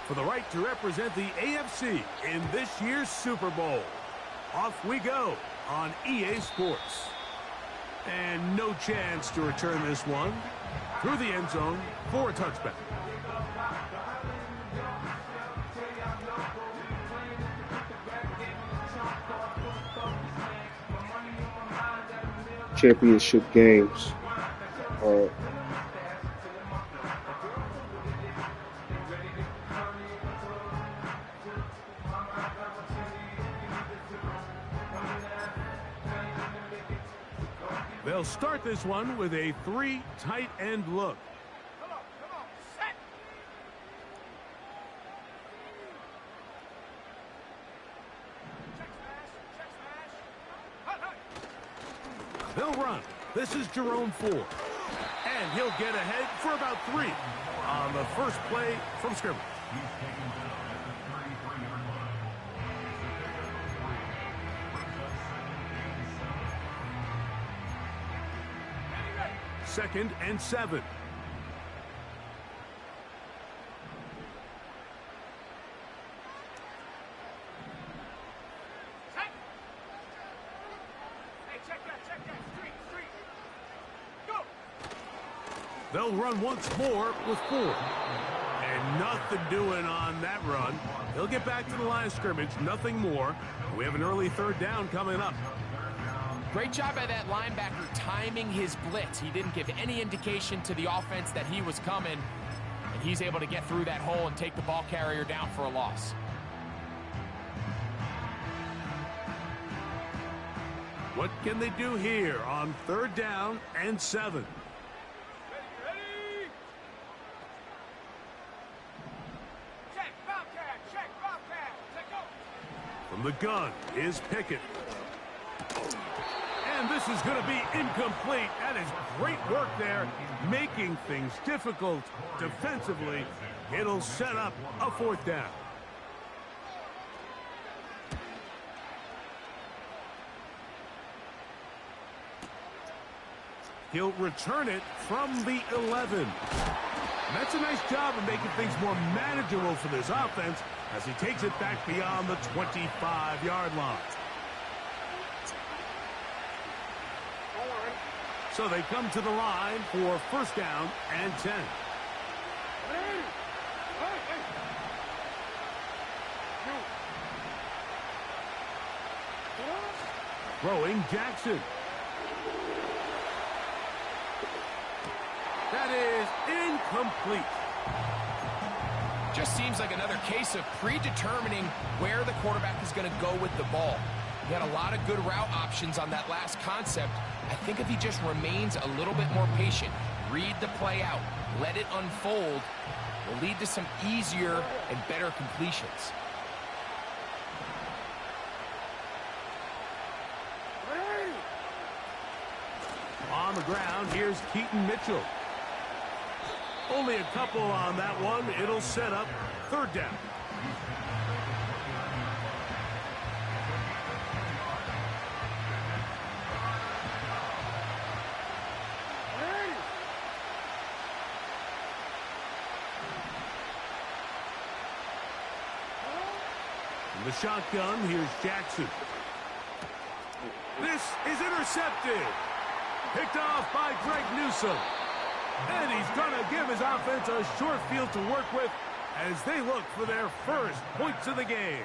for the right to represent the AFC in this year's Super Bowl. Off we go on EA Sports. And no chance to return this one through the end zone for a touchback. Championship games. They'll start this one with a 3 tight end look. Come on, set. Check smash. They'll run. This is Jerome Ford. And he'll get ahead for about 3 on the first play from scrimmage. Second and 7. Hey, check that. Street. Go. They'll run once more with 4. And nothing doing on that run. He'll get back to the line of scrimmage, nothing more. We have an early 3rd down coming up. Great job by that linebacker timing his blitz. He didn't give any indication to the offense that he was coming, and he's able to get through that hole and take the ball carrier down for a loss. What can they do here on 3rd down and 7? Ready. Check Bobcat. Let go. From the gun is Pickett. And this is going to be incomplete. That is great work there, making things difficult defensively. It'll set up a 4th down. He'll return it from the 11. And that's a nice job of making things more manageable for this offense as he takes it back beyond the 25-yard line. So they come to the line for 1st down and 10. Throwing Jackson. That is incomplete. Just seems like another case of predetermining where the quarterback is going to go with the ball. He had a lot of good route options on that last concept. I think if he just remains a little bit more patient, read the play out, let it unfold, will lead to some easier and better completions. On the ground, here's Keaton Mitchell. Only a couple on that one. It'll set up 3rd down. In the shotgun, here's Jackson. This is intercepted. Picked off by Greg Newsome. And he's going to give his offense a short field to work with as they look for their first points of the game.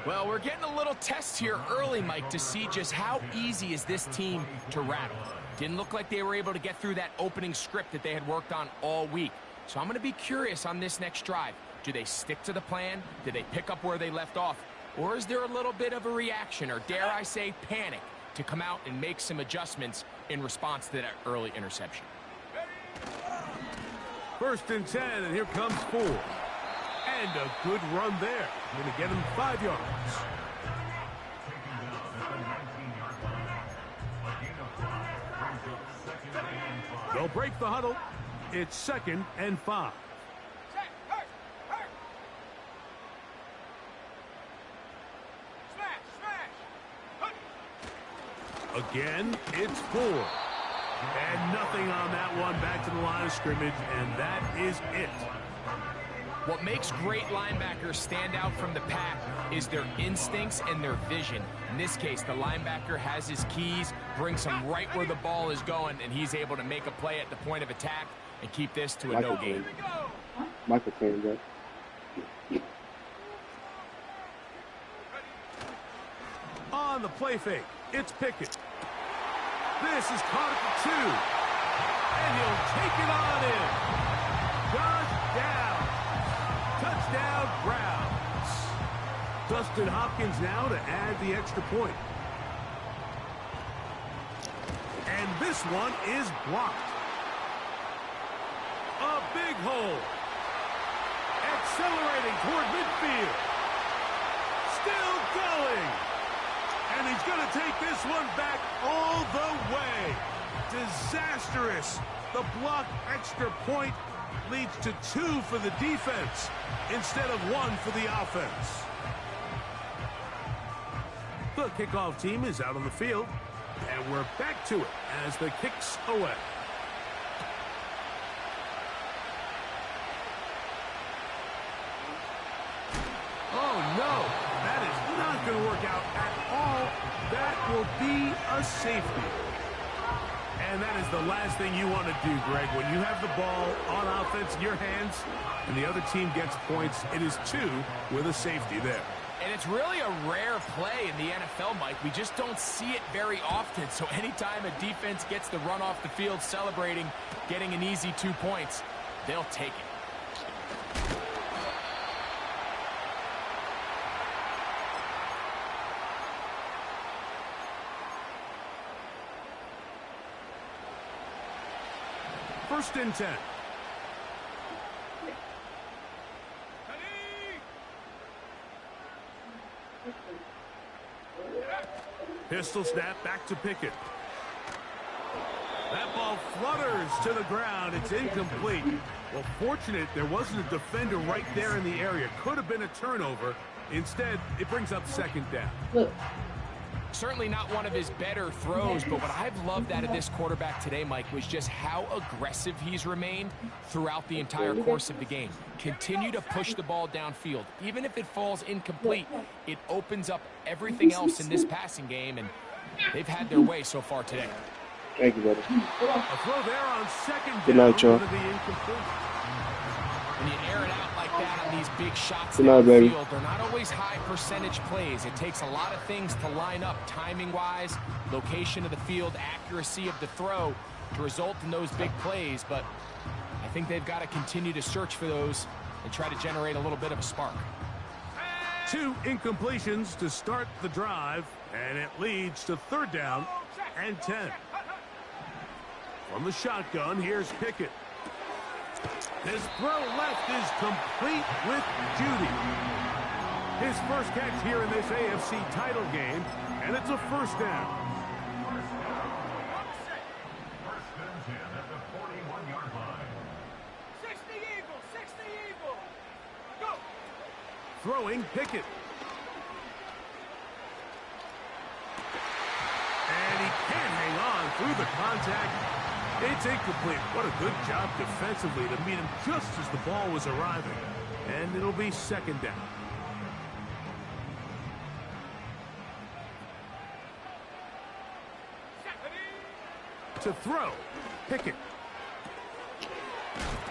Well, we're getting a little test here early, Mike, to see just how easy is this team to rattle. Didn't look like they were able to get through that opening script that they had worked on all week. So I'm going to be curious on this next drive. Do they stick to the plan? Do they pick up where they left off? Or is there a little bit of a reaction, or dare I say panic, to come out and make some adjustments in response to that early interception? 1st and 10, and here comes Ford. And a good run there. Going to get him 5 yards. They'll break the huddle. It's 2nd and 5. Again, it's 4. And nothing on that one. Back to the line of scrimmage, and that is it. What makes great linebackers stand out from the pack is their instincts and their vision. In this case, the linebacker has his keys, brings him right where the ball is going, and he's able to make a play at the point of attack and keep this to a no gain. Michael came back. On the play fake, it's Pickett. This is caught at the 2. And he'll take it on in. Touchdown. Touchdown, Browns. Dustin Hopkins now to add the extra point. And this one is blocked. A big hole. Accelerating toward midfield. Still going. And he's going to take this one back all the way. Disastrous. The blocked extra point leads to 2 for the defense instead of 1 for the offense. The kickoff team is out on the field, and we're back to it as the kick's away. Oh, no. That is not going to work out at all. That will be a safety. And that is the last thing you want to do, Greg. When you have the ball on offense in your hands and the other team gets points, it is 2 with a safety there. And it's really a rare play in the NFL, Mike. We just don't see it very often. So anytime a defense gets the run off the field celebrating, getting an easy 2 points, they'll take it. First and 10. Pistol snap back to Pickett. That ball flutters to the ground. It's incomplete. Well, fortunate there wasn't a defender right there in the area. Could have been a turnover. Instead, it brings up second down. Look. Certainly not one of his better throws, but what I've loved out of this quarterback today, Mike, was just how aggressive he's remained throughout the entire course of the game. Continue to push the ball downfield. Even if it falls incomplete, it opens up everything else in this passing game, and they've had their way so far today. Thank you, brother. A throw there on second down. Good night, y'all. Going to be incomplete. When you air it out like that on these big shots Good night, baby. downfield, they're not always high percentage plays. It takes a lot of things to line up timing-wise, location of the field, accuracy of the throw to result in those big plays. But I think they've got to continue to search for those and try to generate a little bit of a spark. 2 incompletions to start the drive, and it leads to third down and 10. From the shotgun, here's Pickett. His throw left is complete with Judy. His first catch here in this AFC title game, and it's a first down. First and 10 at the 41-yard line. 60 Eagles, 60 Eagles. Go. Throwing Pickett. And he can't hang on through the contact. It's incomplete. What a good job defensively to meet him just as the ball was arriving. And it'll be second down. To throw, Pickett.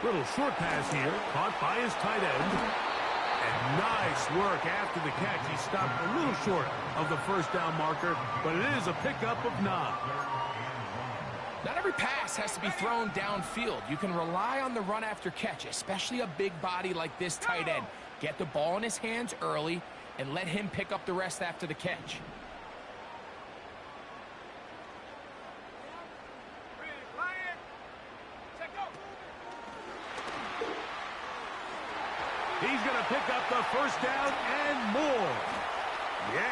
Little short pass here, caught by his tight end. And nice work after the catch. He stopped a little short of the first down marker, but it is a pickup of 9. Not every pass has to be thrown downfield. You can rely on the run after catch, especially a big body like this tight end. Get the ball in his hands early and let him pick up the rest after the catch. He's going to pick up the first down and more. Yeah.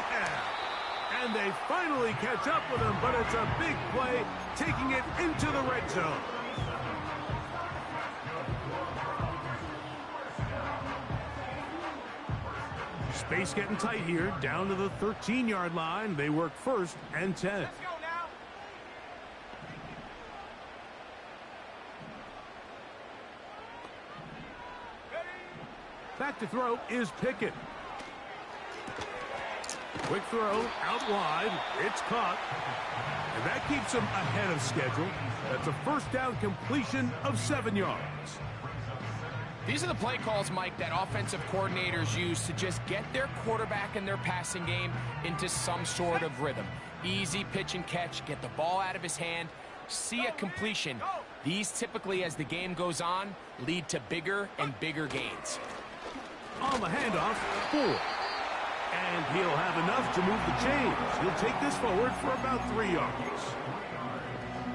And they finally catch up with him, but it's a big play, taking it into the red zone. Space getting tight here, down to the 13-yard line. They work first and 10. Let's go now. Back to throw is Pickett. Quick throw out wide. It's caught. And that keeps him ahead of schedule. That's a first down completion of 7 yards. These are the play calls, Mike, that offensive coordinators use to just get their quarterback and their passing game into some sort of rhythm. Easy pitch and catch, get the ball out of his hand, see a completion. These typically, as the game goes on, lead to bigger and bigger gains. On the handoff, Ford. And he'll have enough to move the chains. He'll take this forward for about 3 yards.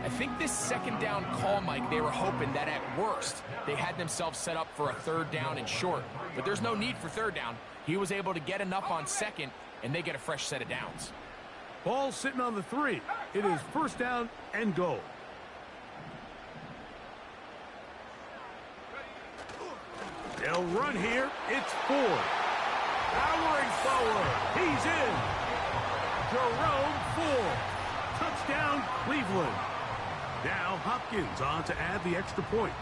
I think this second down call, Mike, they were hoping that at worst they had themselves set up for a third down and short. But there's no need for third down. He was able to get enough on second, and they get a fresh set of downs. Ball sitting on the 3. It is first down and goal. They'll run here. It's Ford. Powering forward. He's in. Jerome Ford. Touchdown, Cleveland. Now Hopkins on to add the extra point.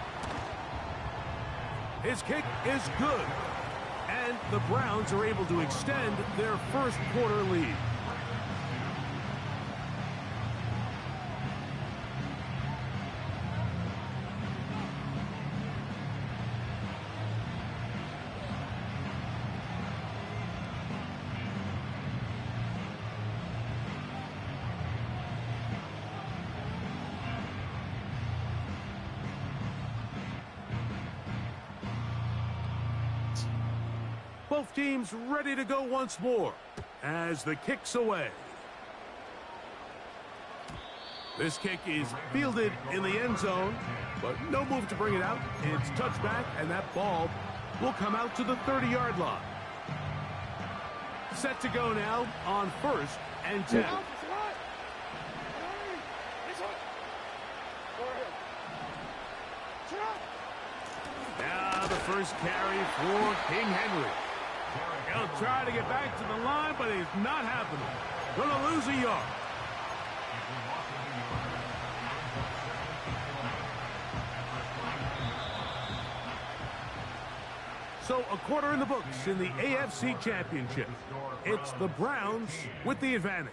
His kick is good. And the Browns are able to extend their first quarter lead. Both teams ready to go once more as the kick's away. This kick is fielded in the end zone, but no move to bring it out. It's touchback, and that ball will come out to the 30-yard line. Set to go now on first and 10. Now the first carry for King Henry. He'll try to get back to the line, but it's not happening. Going to lose a yard. So a quarter in the books in the AFC Championship. It's the Browns with the advantage.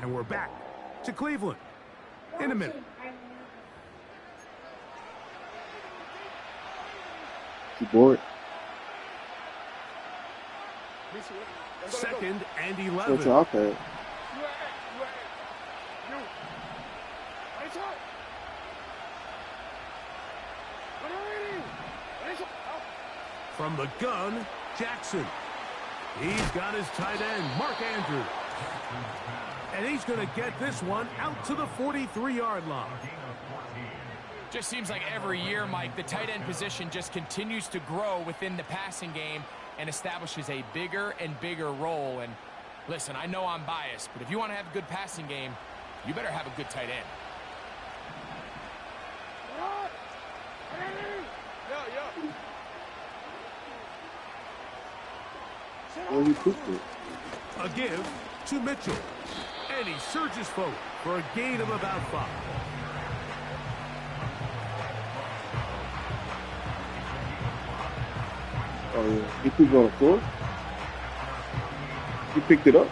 And we're back to Cleveland in a minute. You bored? Second and 11. What's your iPad? From the gun, Jackson. He's got his tight end, Mark Andrews. And he's going to get this one out to the 43-yard line. Just seems like every year, Mike, the tight end position just continues to grow within the passing game and establishes a bigger and bigger role. And listen, I know I'm biased, but if you want to have a good passing game, you better have a good tight end. Well, he pooped it. A give to Mitchell. And he surges forward for a gain of about 5. Oh, yeah. He pooped on the floor? He picked it up?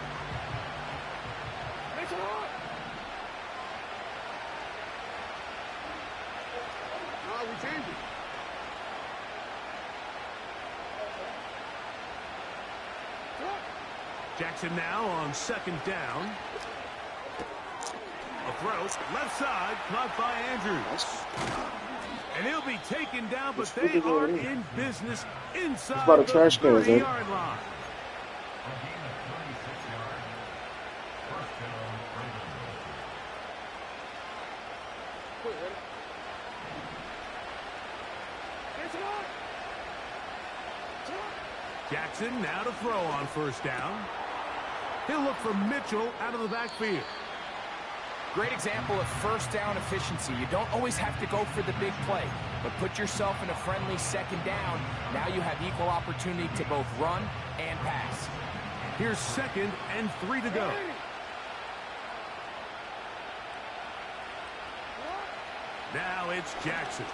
Jackson now on second down. A throw, left side, caught by Andrews. And he'll be taken down, but they are in business inside about a the trash can, 30-yard line. Jackson now to throw on first down. He'll look for Mitchell out of the backfield. Great example of first down efficiency. You don't always have to go for the big play, but put yourself in a friendly second down. Now you have equal opportunity to both run and pass. Here's second and 3 to go. Now it's Jackson.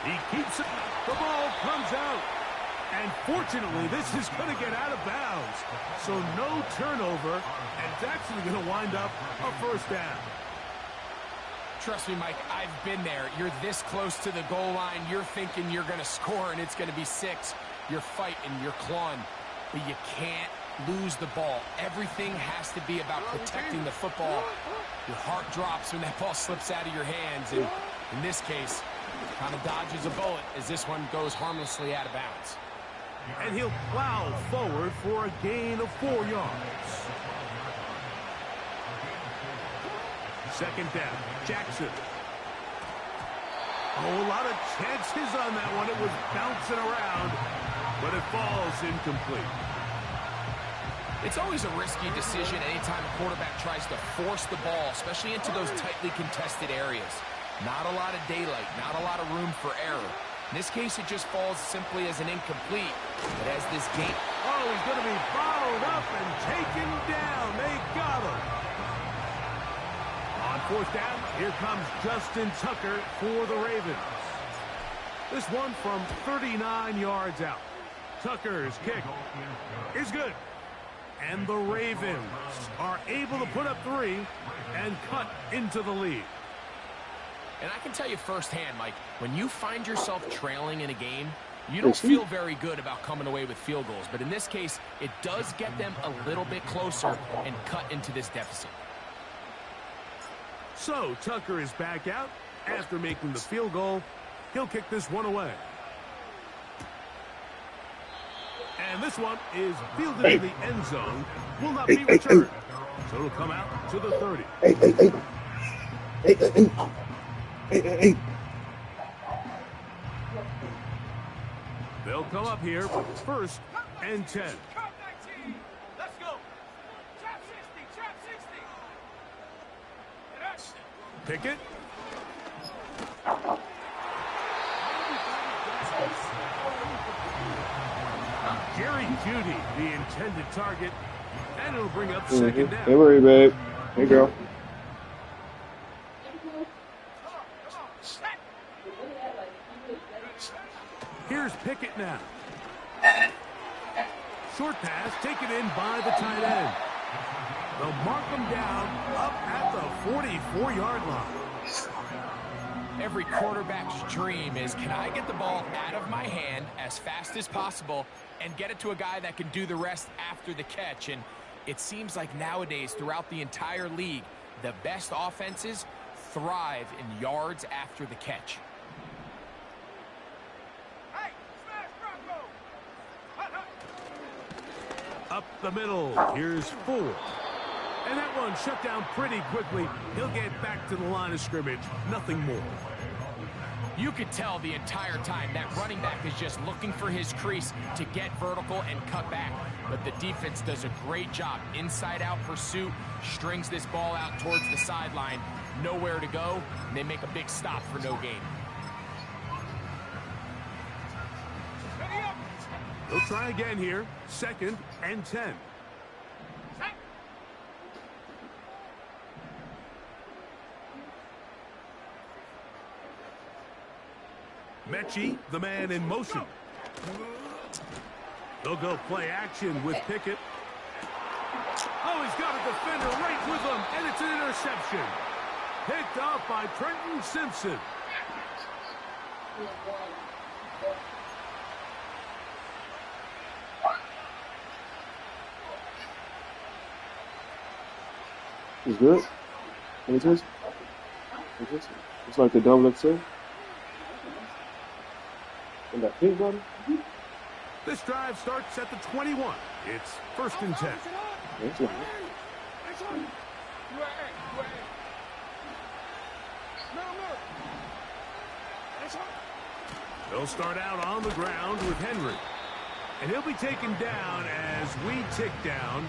He keeps it. The ball comes out. And fortunately, this is going to get out of bounds. So no turnover, and it's actually going to wind up a first down. Trust me, Mike, I've been there. You're this close to the goal line. You're thinking you're going to score, and it's going to be 6. You're fighting, you're clawing, but you can't lose the ball. Everything has to be about protecting the football. Your heart drops when that ball slips out of your hands, and in this case, kind of dodges a bullet as this one goes harmlessly out of bounds. And he'll plow forward for a gain of 4 yards. Second down, Jackson. Oh, a lot of chances on that one. It was bouncing around, but it falls incomplete. It's always a risky decision anytime a quarterback tries to force the ball, especially into those tightly contested areas. Not a lot of daylight, not a lot of room for error. In this case, it just falls simply as an incomplete. But as this game... Oh, he's going to be fouled up and taken down. They got him. On fourth down, here comes Justin Tucker for the Ravens. This one from 39 yards out. Tucker's kick is good. And the Ravens are able to put up 3 and cut into the lead. And I can tell you firsthand, Mike, when you find yourself trailing in a game, you don't feel very good about coming away with field goals. But in this case, it does get them a little bit closer and cut into this deficit. So Tucker is back out after making the field goal. He'll kick this one away. And this one is fielded in the end zone. Will not be returned. So it'll come out to the 30. Hey. They'll come up here first and 10. Cup 19. Let's go. Trap 60. Trap 60. Get up. Pickett. Jerry Jeudy, the intended target, and it'll bring up second down. Don't worry, babe. Hey, girl. Here's Pickett now. Short pass taken in by the tight end. They'll mark him down up at the 44-yard line. Every quarterback's dream is, can I get the ball out of my hand as fast as possible and get it to a guy that can do the rest after the catch? And it seems like nowadays, throughout the entire league, the best offenses thrive in yards after the catch. Hey, smash Bronco. Hut, hut. Up the middle, here's 4. And that one shut down pretty quickly. He'll get back to the line of scrimmage, nothing more. You could tell the entire time that running back is just looking for his crease to get vertical and cut back. But the defense does a great job. Inside-out pursuit, strings this ball out towards the sideline. Nowhere to go, and they make a big stop for no gain. Ready up. They'll try again here, second and 10. Set. Mechie, the man in motion. They'll go play action with Pickett. Oh, he's got a defender right with him, and it's an interception. Picked off by Trenton Simpson. He's good. What is this? What is this? It's like the double XL. And that pink button. This drive starts at the 21. It's first and 10. That's it. They'll start out on the ground with Henry. And he'll be taken down as we tick down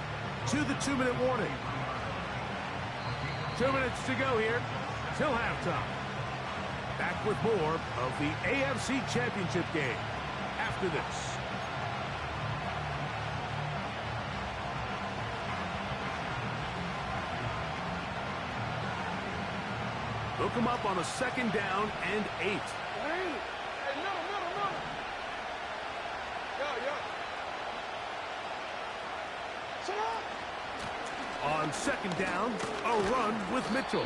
to the 2-minute warning. 2 minutes to go here till halftime. Back with more of the AFC Championship game after this. They'll come up on a second down and 8. On second down, a run with Mitchell.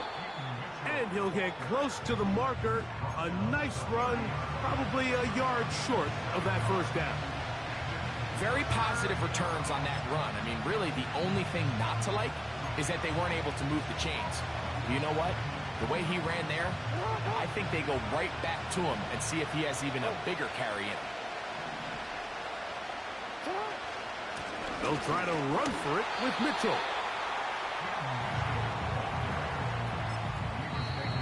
And he'll get close to the marker. A nice run, probably a yard short of that first down. Very positive returns on that run. I mean, really, the only thing not to like is that they weren't able to move the chains. But you know what? The way he ran there, I think they go right back to him and see if he has even a bigger carry in him. They'll try to run for it with Mitchell.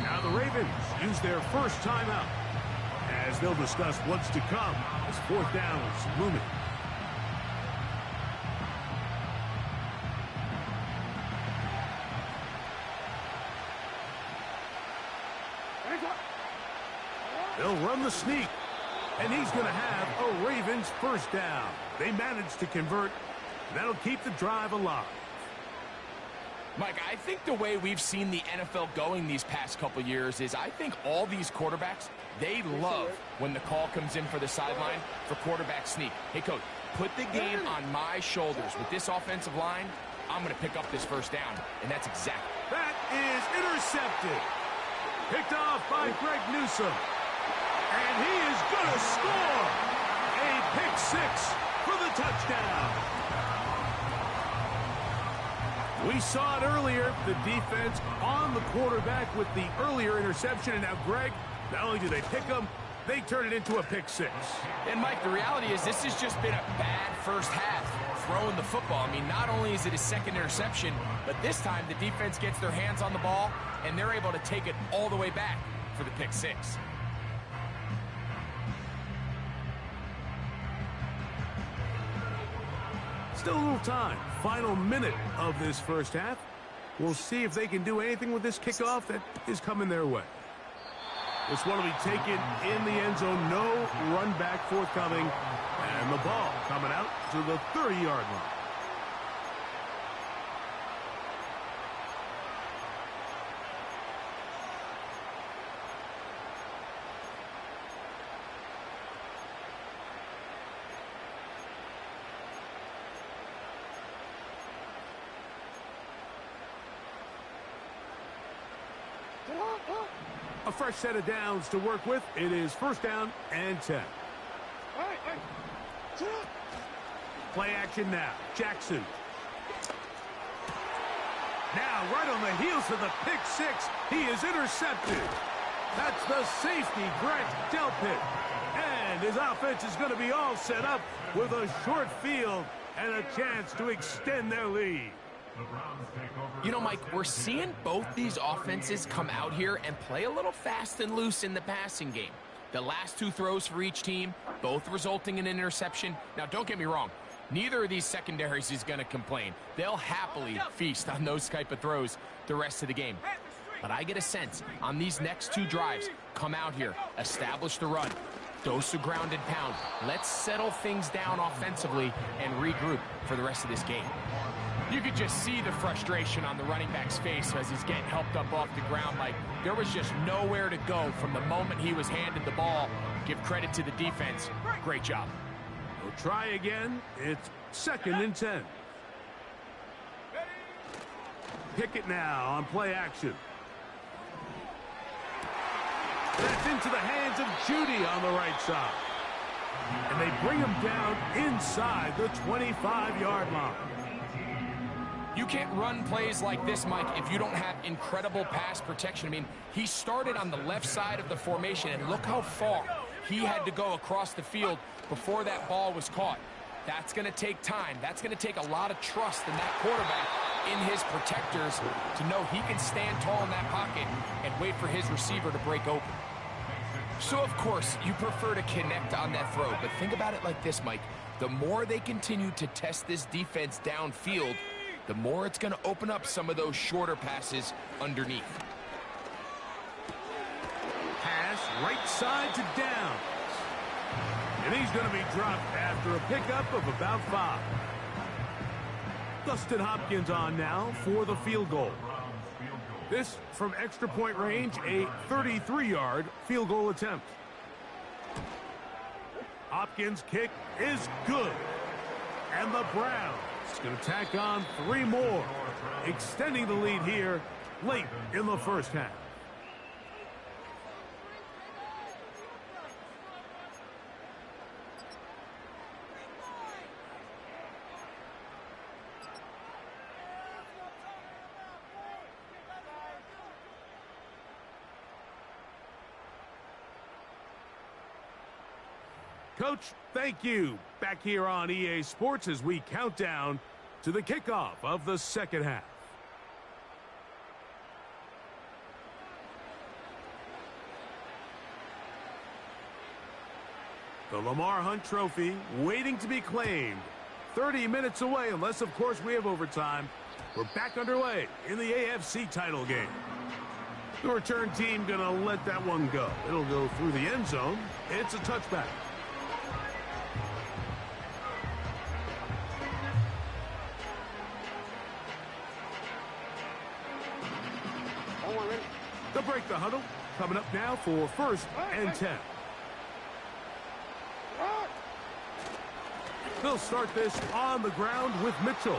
Now the Ravens use their first timeout as they'll discuss what's to come as fourth down is looming. They'll run the sneak, and he's going to have a Ravens first down. They managed to convert. That'll keep the drive alive. Mike, I think the way we've seen the NFL going these past couple years is I think all these quarterbacks, they love when the call comes in for the sideline for quarterback sneak. Hey, coach, put the game on my shoulders. With this offensive line, I'm going to pick up this first down, and that's exactly. That is intercepted. Picked off by Greg Newsome. And he is going to score. A pick six for the touchdown. We saw it earlier, the defense on the quarterback with the earlier interception. And now, Greg, not only do they pick him, they turn it into a pick six. And, Mike, the reality is this has just been a bad first half throwing the football. I mean, not only is it his second interception, but this time the defense gets their hands on the ball, and they're able to take it all the way back for the pick six. Still a little time. Final minute of this first half. We'll see if they can do anything with this kickoff that is coming their way. This one will be taken in the end zone. No run back forthcoming. And the ball coming out to the 30-yard line. A fresh set of downs to work with. It is first down and 10. Play action now. Jackson. Now, right on the heels of the pick six, he is intercepted. That's the safety, Greg Delpit. And his offense is going to be all set up with a short field and a chance to extend their lead. You know, Mike, we're seeing both these offenses come out here and play a little fast and loose in the passing game. The last two throws for each team, both resulting in an interception. Now, don't get me wrong. Neither of these secondaries is going to complain. They'll happily feast on those type of throws the rest of the game. But I get a sense on these next two drives, come out here, establish the run, dose of ground and pound. Let's settle things down offensively and regroup for the rest of this game. You could just see the frustration on the running back's face as he's getting helped up off the ground. Like, there was just nowhere to go from the moment he was handed the ball. Give credit to the defense. Great job. We'll try again. It's second and 10. Pickett now on play action. That's into the hands of Judy on the right side. And they bring him down inside the 25-yard line. You can't run plays like this, Mike, if you don't have incredible pass protection. I mean, he started on the left side of the formation, and look how far he had to go across the field before that ball was caught. That's going to take time. That's going to take a lot of trust in that quarterback, in his protectors, to know he can stand tall in that pocket and wait for his receiver to break open. So, of course, you prefer to connect on that throw, but think about it like this, Mike. The more they continue to test this defense downfield, the more it's going to open up some of those shorter passes underneath. Pass right side to Downs. And he's going to be dropped after a pickup of about 5. Dustin Hopkins on now for the field goal. This from extra point range, a 33-yard field goal attempt. Hopkins' kick is good. And the Browns Going to tack on 3 more, extending the lead here late in the first half. Coach, thank you. Back here on EA Sports as we count down to the kickoff of the second half. The Lamar Hunt Trophy waiting to be claimed. 30 minutes away, unless, of course, we have overtime. We're back underway in the AFC title game. The return team going to let that one go. It'll go through the end zone. It's a touchback. They'll break the huddle. Coming up now for 1st and 10. They'll start this on the ground with Mitchell.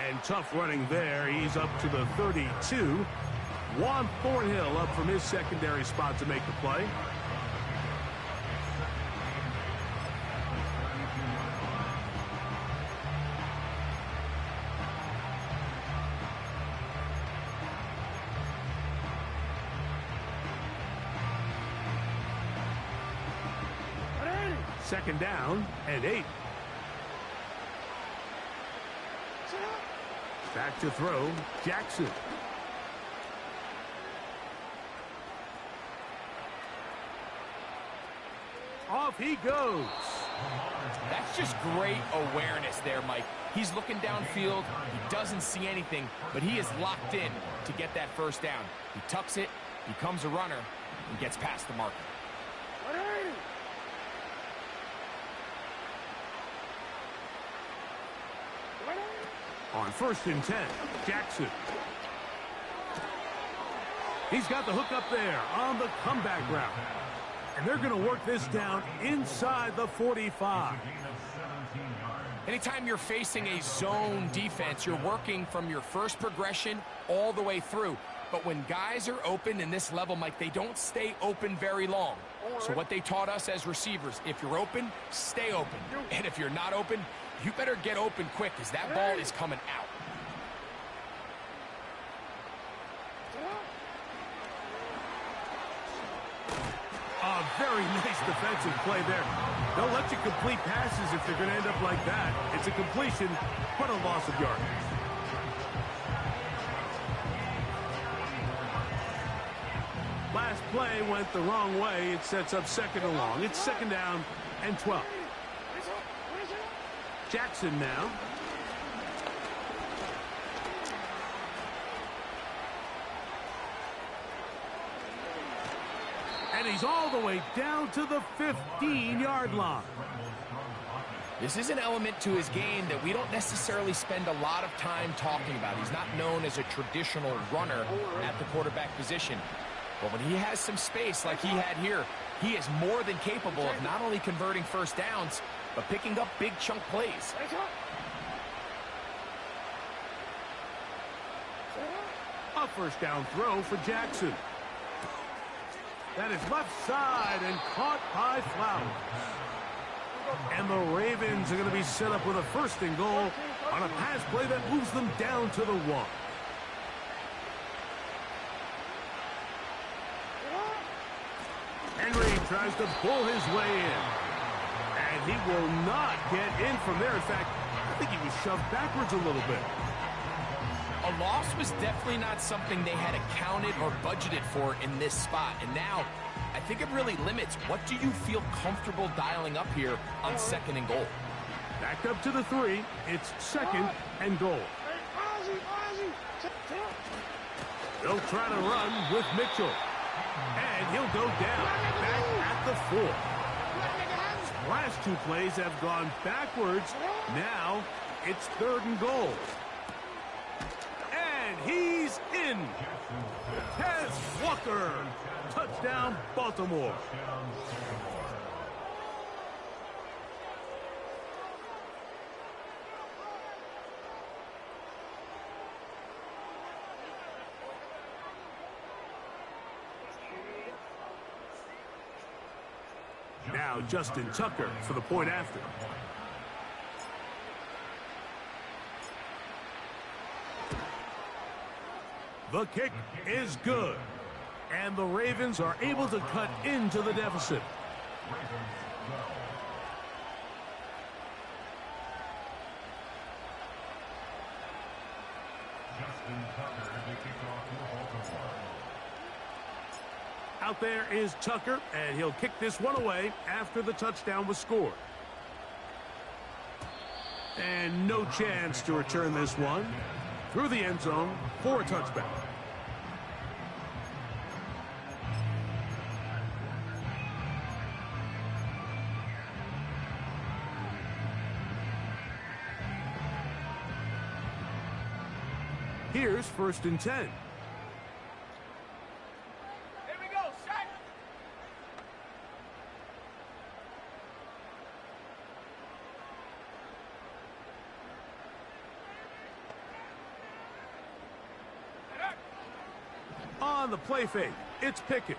And tough running there. He's up to the 32. Juan Thornhill up from his secondary spot to make the play. Second down and 8. Back to throw, Jackson. Off he goes. That's just great awareness there, Mike. He's looking downfield. He doesn't see anything, but he is locked in to get that first down. He tucks it, becomes a runner, and gets past the marker. On 1st and 10, Jackson. He's got the hook up there on the comeback route. And they're going to work this down inside the 45. Anytime you're facing a zone defense, you're working from your first progression all the way through. But when guys are open in this level, Mike, they don't stay open very long. So what they taught us as receivers, if you're open, stay open. And if you're not open, you better get open quick because that ball is coming out. A very nice defensive play there. They'll let you complete passes if they're going to end up like that. It's a completion, but a loss of yardage. Last play went the wrong way. It sets up 2nd and long. It's 2nd down and 12. Jackson now. And he's all the way down to the 15-yard line. This is an element to his game that we don't necessarily spend a lot of time talking about. He's not known as a traditional runner at the quarterback position. But when he has some space like he had here, he is more than capable of not only converting first downs, but picking up big chunk plays. A 1st down throw for Jackson. That is left side and caught by Flowers. And the Ravens are going to be set up with a 1st and goal on a pass play that moves them down to the 1. Henry tries to pull his way in. And he will not get in from there. In fact, I think he was shoved backwards a little bit. A loss was definitely not something they had accounted or budgeted for in this spot. And now, I think it really limits what do you feel comfortable dialing up here on 2nd and goal. Back up to the 3. It's 2nd and goal. They'll try to run with Mitchell. And he'll go down back at the 4. Last 2 plays have gone backwards. Now it's 3rd and goal. And he's in. Tez Walker. Touchdown, Baltimore. Now Justin Tucker for the point after. The kick is good. And the Ravens are able to cut into the deficit. Out there is Tucker, and he'll kick this one away after the touchdown was scored. And no chance to return this one through the end zone for a touchback. Here's 1st and 10. Here we go, Shaq. On the play fake, it's Pickett.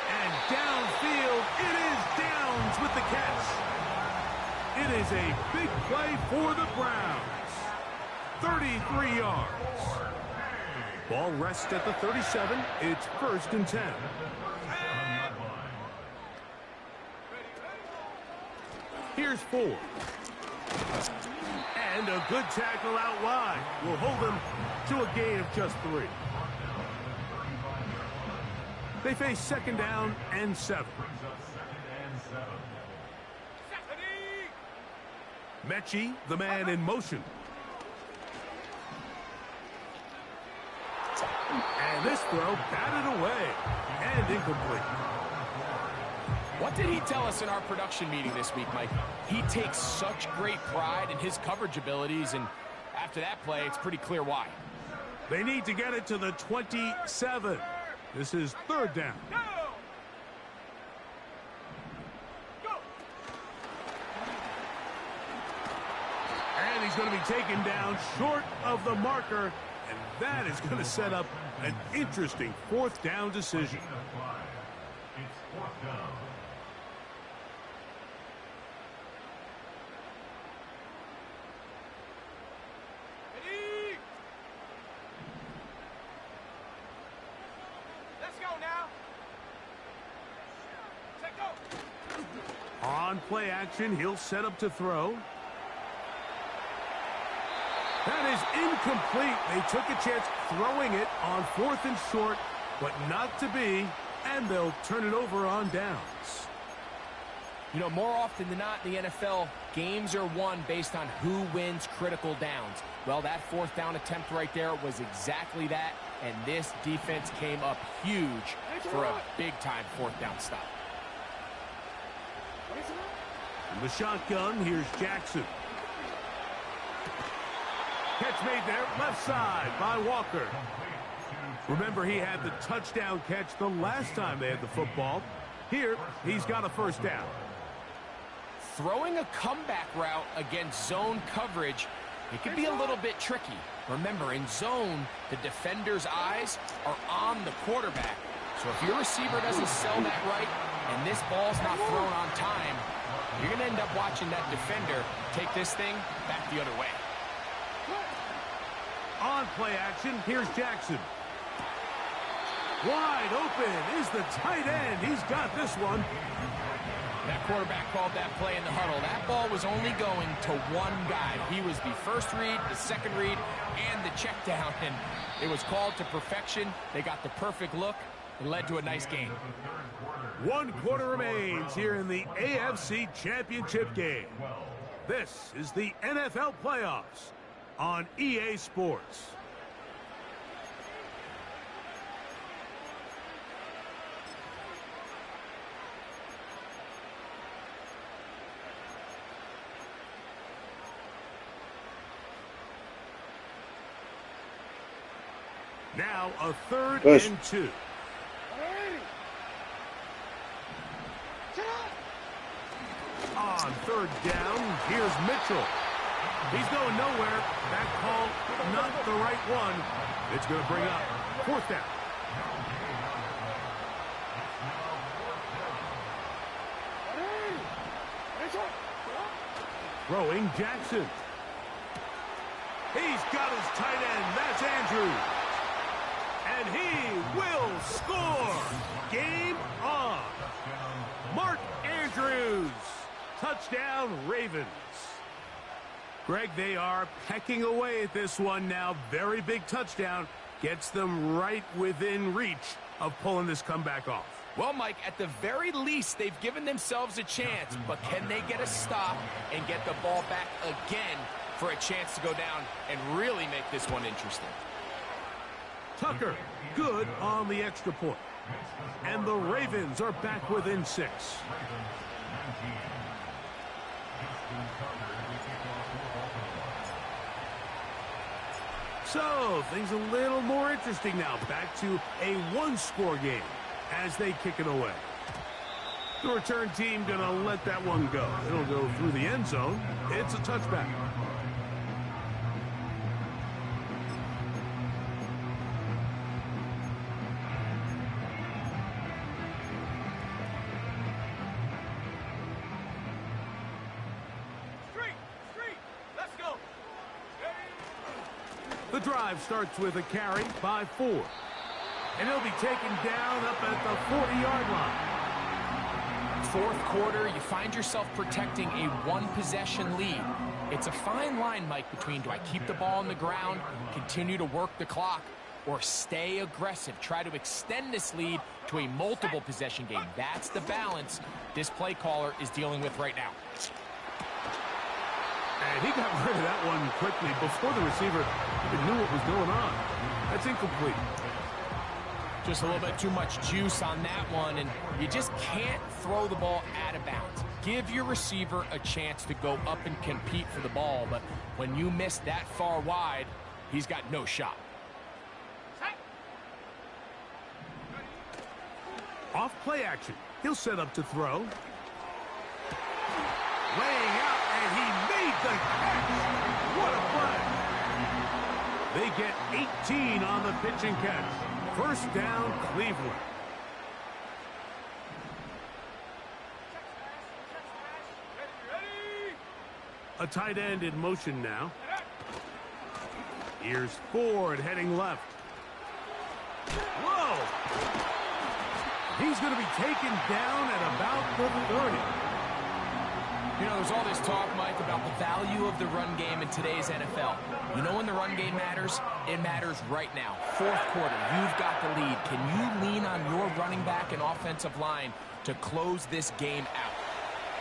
And downfield, it is Downs with the catch. It is a big play for the Browns. 33 yards. Ball rests at the 37. It's 1st and 10. Here's 4. And a good tackle out wide will hold them to a gain of just 3. They face 2nd down and 7. Mechie, the man in motion. And this throw batted away and incomplete. What did he tell us in our production meeting this week, Mike? He takes such great pride in his coverage abilities, and after that play, it's pretty clear why. They need to get it to the 27. This is 3rd down. And he's going to be taken down short of the marker, and that is going to set up an interesting 4th down decision. It's 4th down. Let's go now. Take go. On play action, he'll set up to throw. That is incomplete. They took a chance throwing it on 4th and short, but not to be, and they'll turn it over on downs. You know, more often than not in the NFL, games are won based on who wins critical downs. Well, that 4th down attempt right there was exactly that, and this defense came up huge for a big-time 4th down stop. From the shotgun, here's Jackson. Catch made there, left side by Walker. Remember, he had the touchdown catch the last time they had the football. Here, he's got a 1st down. Throwing a comeback route against zone coverage, it could be a little bit tricky. Remember, in zone, the defender's eyes are on the quarterback. So if your receiver doesn't sell that right, and this ball's not thrown on time, you're going to end up watching that defender take this thing back the other way. On play action, here's Jackson. Wide open is the tight end. He's got this one. That quarterback called that play in the huddle. That ball was only going to one guy. He was the first read, the second read, and the check down. And it was called to perfection. They got the perfect look and led to a nice game. 1 quarter remains here in the AFC Championship game. This is the NFL playoffs on EA Sports. Now a 3rd and 2. On 3rd down, here's Mitchell. He's going nowhere. That call, not the right one. It's going to bring up 4th down. Throwing Jackson. He's got his tight end. That's Andrews. And he will score. Game on. Mark Andrews. Touchdown, Ravens. Greg, they are pecking away at this one now. Very big touchdown. Gets them right within reach of pulling this comeback off. Well, Mike, at the very least, they've given themselves a chance, but can they get a stop and get the ball back again for a chance to go down and really make this one interesting? Tucker, good on the extra point. And the Ravens are back within 6. So, things a little more interesting now. Back to a one-score game as they kick it away. The return team going to let that one go. It'll go through the end zone. It's a touchback. Let's go. The drive starts with a carry by 4. And he'll be taken down up at the 40-yard line. Fourth quarter, you find yourself protecting a one-possession lead. It's a fine line, Mike, between do I keep the ball on the ground, continue to work the clock, or stay aggressive, try to extend this lead to a multiple-possession game. That's the balance this play caller is dealing with right now. And he got rid of that one quickly before the receiver even knew what was going on. That's incomplete. Just a little bit too much juice on that one, and you just can't throw the ball out of bounds. Give your receiver a chance to go up and compete for the ball, but when you miss that far wide, he's got no shot. Off play action. He'll set up to throw. Laying out, and he made the catch. What a play. They get 18 on the pitch and catch. First down, Cleveland. A tight end in motion now. Here's Ford heading left. Whoa! He's going to be taken down at about the 30. You know, there's all this talk, Mike, about the value of the run game in today's NFL. You know when the run game matters? It matters right now. Fourth quarter, you've got the lead. Can you lean on your running back and offensive line to close this game out?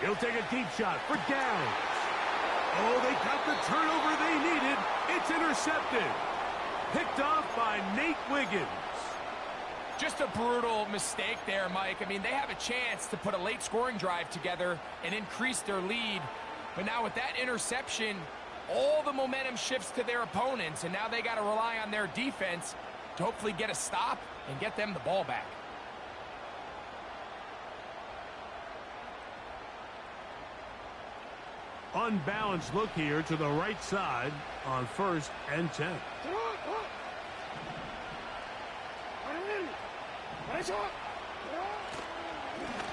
He'll take a deep shot for Downs. Oh, they got the turnover they needed. It's intercepted. Picked off by Nate Wiggins. Just a brutal mistake there, Mike. I mean, they have a chance to put a late scoring drive together and increase their lead. But now with that interception, all the momentum shifts to their opponents, and now they got to rely on their defense to hopefully get a stop and get them the ball back. Unbalanced look here to the right side on 1st and 10.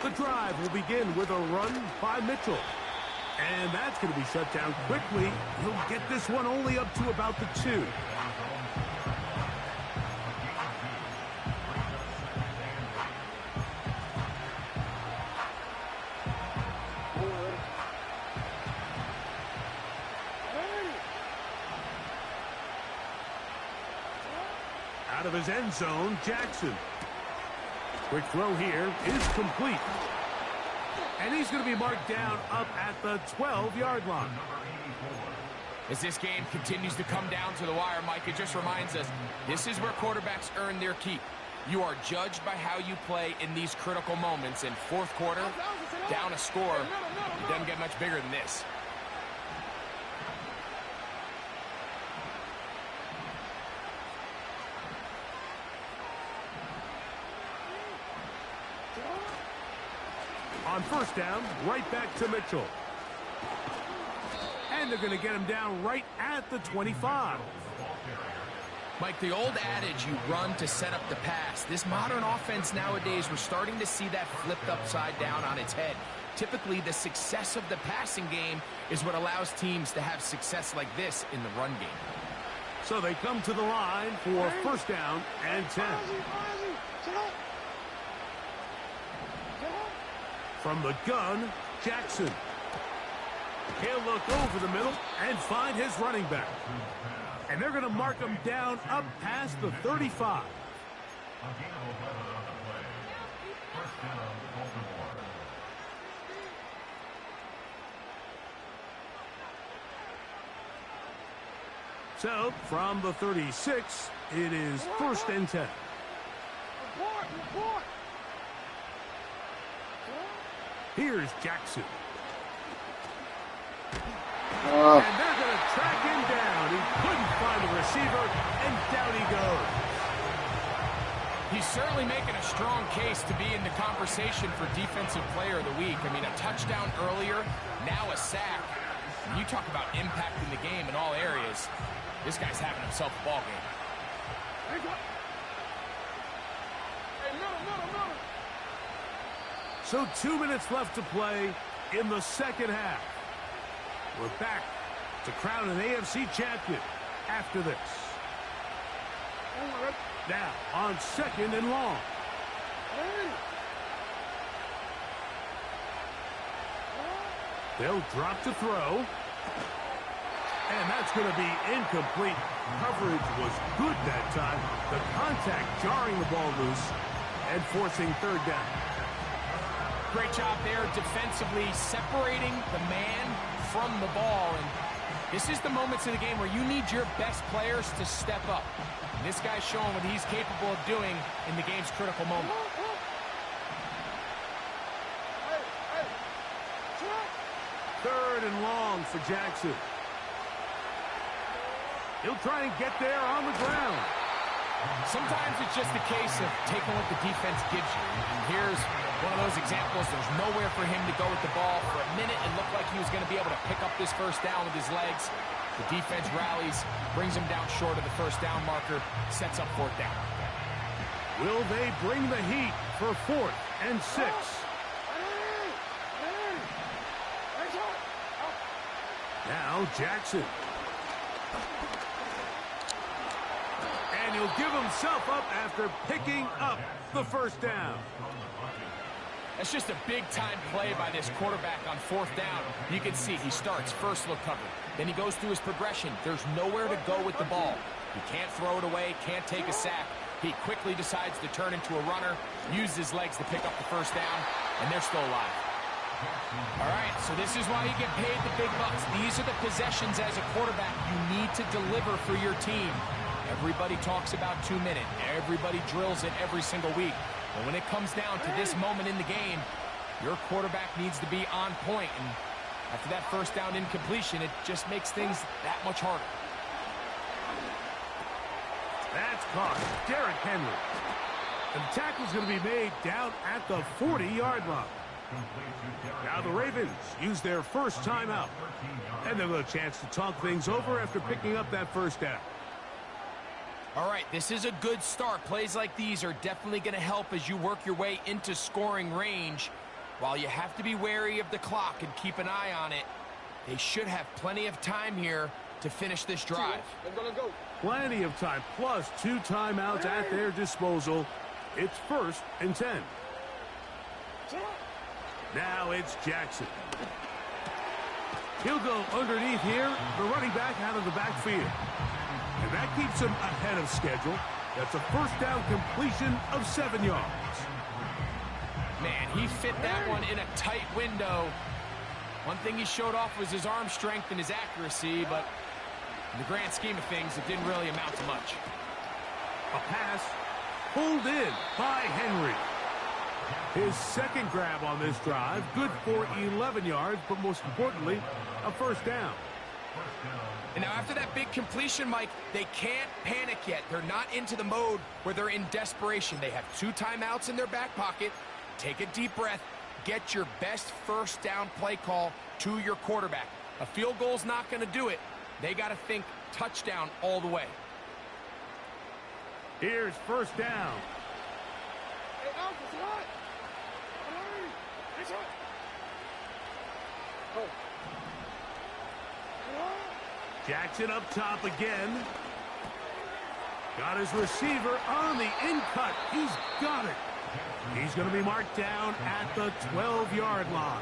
The drive will begin with a run by Mitchell. And that's going to be shut down quickly. He'll get this one only up to about the 2. Out of his end zone, Jackson. Quick throw here is complete. And he's going to be marked down up at the 12-yard line. As this game continues to come down to the wire, Mike, it just reminds us, this is where quarterbacks earn their keep. You are judged by how you play in these critical moments. In fourth quarter, down a score, it doesn't get much bigger than this. On first down, right back to Mitchell. And they're going to get him down right at the 25. Mike, the old adage, you run to set up the pass. This modern offense nowadays, we're starting to see that flipped upside down on its head. Typically, the success of the passing game is what allows teams to have success like this in the run game. So they come to the line for first down and 10. From the gun, Jackson. He'll look over the middle and find his running back. And they're going to mark him down up past the 35. So, from the 36, it is first and 10. Here's Jackson. And they're going to track him down. He couldn't find the receiver, and down he goes. He's certainly making a strong case to be in the conversation for Defensive Player of the Week. I mean, a touchdown earlier, now a sack. You talk about impacting the game in all areas. This guy's having himself a ball game. So 2 minutes left to play in the second half. We're back to crown an AFC champion after this. Now on second and long. They'll drop to throw. And that's going to be incomplete. Coverage was good that time. The contact jarring the ball loose and forcing third down. Great job there defensively, separating the man from the ball. And this is the moments in the game where you need your best players to step up. And this guy's showing what he's capable of doing in the game's critical moment. Third and long for Jackson. He'll try and get there on the ground. Sometimes it's just a case of taking what the defense gives you. And here's one of those examples. There's nowhere for him to go with the ball. For a minute, it looked like he was going to be able to pick up this first down with his legs. The defense rallies, brings him down short of the first down marker, sets up fourth down. Will they bring the heat for fourth and 6? Now Jackson. And he'll give himself up after picking up the first down. That's just a big-time play by this quarterback on fourth down. You can see he starts first look cover. Then he goes through his progression. There's nowhere to go with the ball. He can't throw it away, can't take a sack. He quickly decides to turn into a runner, use his legs to pick up the first down, and they're still alive. All right, so this is why you get paid the big bucks. These are the possessions as a quarterback you need to deliver for your team. Everybody talks about 2 minutes. Everybody drills it every single week. But when it comes down to this moment in the game, your quarterback needs to be on point. And after that first down incompletion, it just makes things that much harder. That's caught. Derrick Henry. And the tackle's going to be made down at the 40-yard line. Now the Ravens use their first timeout. And they'll get a chance to talk things over after picking up that first down. All right, this is a good start. Plays like these are definitely going to help as you work your way into scoring range. While you have to be wary of the clock and keep an eye on it, they should have plenty of time here to finish this drive. Plenty of time, plus 2 timeouts at their disposal. It's first and 10. Now it's Jackson. He'll go underneath here, the running back out of the backfield. And that keeps him ahead of schedule. That's a first down completion of 7 yards. Man, he fit that one in a tight window. One thing he showed off was his arm strength and his accuracy, but in the grand scheme of things, it didn't really amount to much. A pass pulled in by Henry. His second grab on this drive, good for 11 yards, but most importantly, a first down. And now after that big completion, Mike, they can't panic yet. They're not into the mode where they're in desperation. They have 2 timeouts in their back pocket. Take a deep breath. Get your best first down play call to your quarterback. A field goal's not going to do it. They got to think touchdown all the way. Here's first down. Jackson up top again. Got his receiver on the in cut. He's got it. He's going to be marked down at the 12-yard line.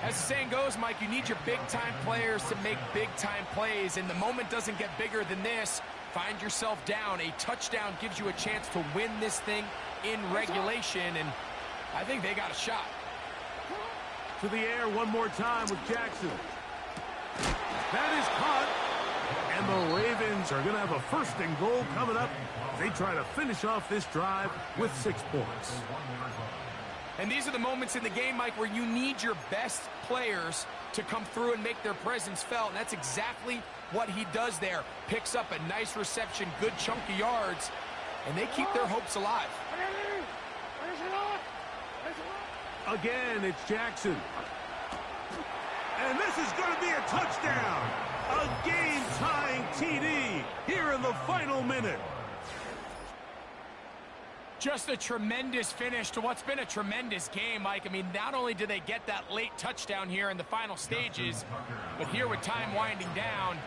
As the saying goes, Mike, you need your big-time players to make big-time plays, and the moment doesn't get bigger than this. Find yourself down. A touchdown gives you a chance to win this thing in regulation, and I think they got a shot. To the air one more time with Jackson. That is caught. And the Ravens are going to have a first and goal coming up. They try to finish off this drive with 6 points. And these are the moments in the game, Mike, where you need your best players to come through and make their presence felt. And that's exactly what he does there. Picks up a nice reception, good chunk of yards, and they keep their hopes alive. Again, it's Jackson. And this is going to be a touchdown. A game-tying TD here in the final minute. Just a tremendous finish to what's been a tremendous game, Mike. I mean, not only do they get that late touchdown here in the final stages, but here with time winding down,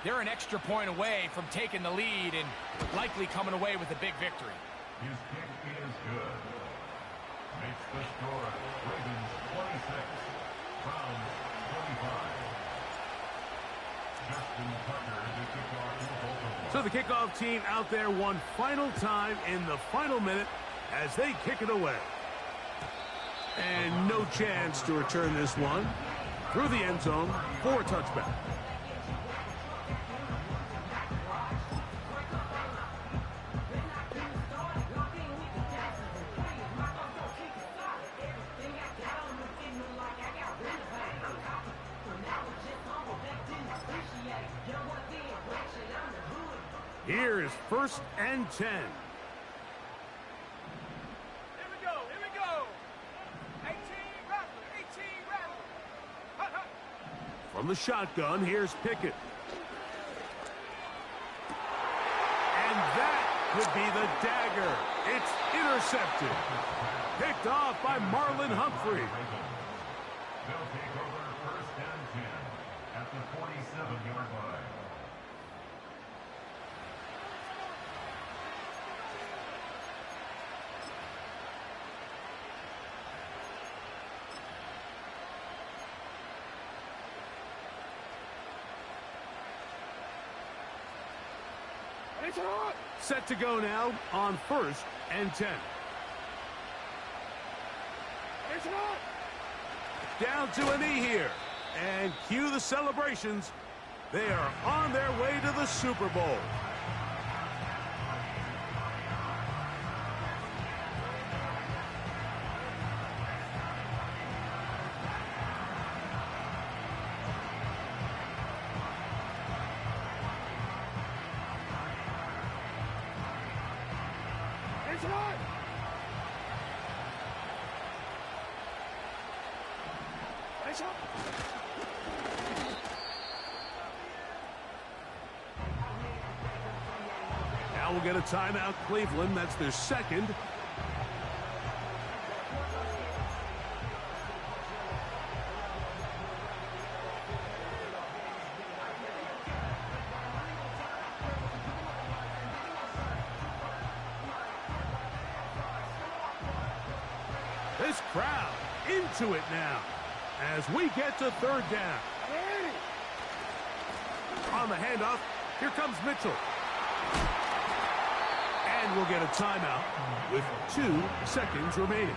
they're an extra point away from taking the lead and likely coming away with a big victory. His kick is good. Makes the score Ravens 26, Browns 25. Justin Tucker is the kickoff for Baltimore. So the kickoff team out there one final time in the final minute as they kick it away. And no chance to return this one through the end zone for a touchback. Here is 1st and 10. Here we go, here we go. 18 Rattler. Hut, hut. From the shotgun, here's Pickett. And that could be the dagger. It's intercepted. Picked off by Marlon Humphrey. They'll take over 1st and 10 at the 47-yard line. Set to go now on 1st and 10. Down to a knee here. And cue the celebrations. They are on their way to the Super Bowl. Now we'll get a timeout, Cleveland. That's their second. This crowd into it now as we get to 3rd down. On the handoff, here comes Mitchell. And we'll get a timeout with 2 seconds remaining.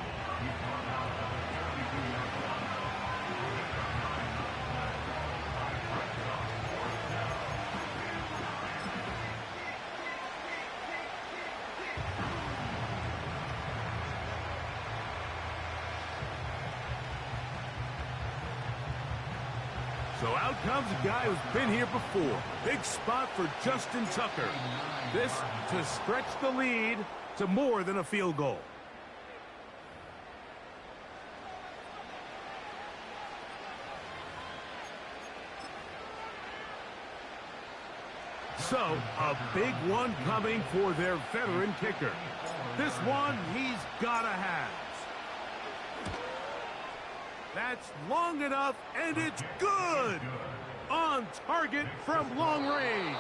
So out comes a guy who's been here before. Big spot for Justin Tucker. This to stretch the lead to more than a field goal. So, a big one coming for their veteran kicker. This one he's got to have. That's long enough, and it's good. On target from long range.